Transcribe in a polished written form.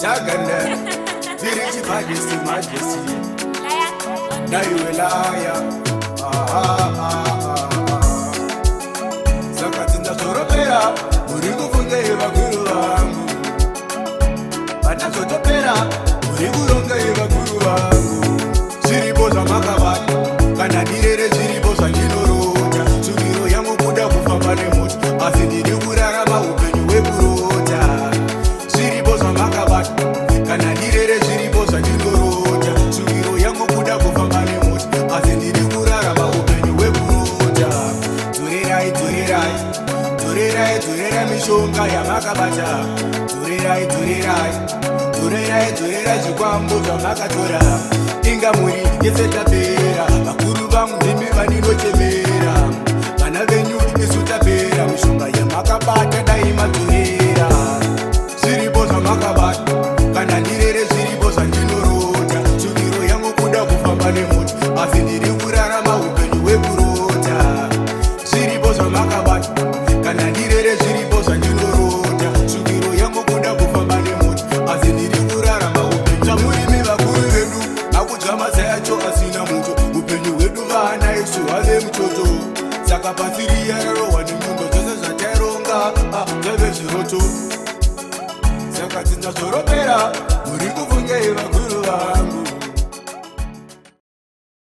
Daggah, Dirichi Majesty, Majesty. Now you a liar. Sakatinda zvoropera, uri kufunga yevakuru vangu. Vana zvotopera, uri kuronga yevakuru vangu. Zviripo zvamakabata, kana ndirere zviripo zvandinoronga. Tsvukiro yangu kuda kufamba nemota, asi ndiri kurarama upenyu hwekurota. Zviripo zvamakabata, kana ndirere zviripo zvandinoronga. Tsvukiro yangu kuda kufamba nemota, asi ndiri kurarama upenyu hwekurota. Dzorerai, dzorerai, dzorerai, dzorerai mishonga yamakabata. Dzorerai, dzorerai, dzorerai, dzorerai zvikwambo zvamakatora. Inga muri yese tapera, vakuru vangu ndimi vandinochemera. Vana venyu isu tapera, mishonga yamakabata dai madzorera. Zviripo zvamakabata, kana ndirere zviripo zvandinoronga. Tsvukiro yangu kuda kufamba nemota, asi ndiri kurarama upenyu hwekurota. Zviripo zvamakabata, kana ndirere zviripo zvandinoronga. Tsvukiro yangu kuda kufamba nemota, asi ndiri kurarama upenyu. Zvamurimi vakuru vedu akudya masa yacho asina muto. Upenyu hwedu vana isu hwave mutoto. Saka pasi riyarohwa nenyundo dzose zvataironga zvave zviroto. Saka Dzinza zvoropera,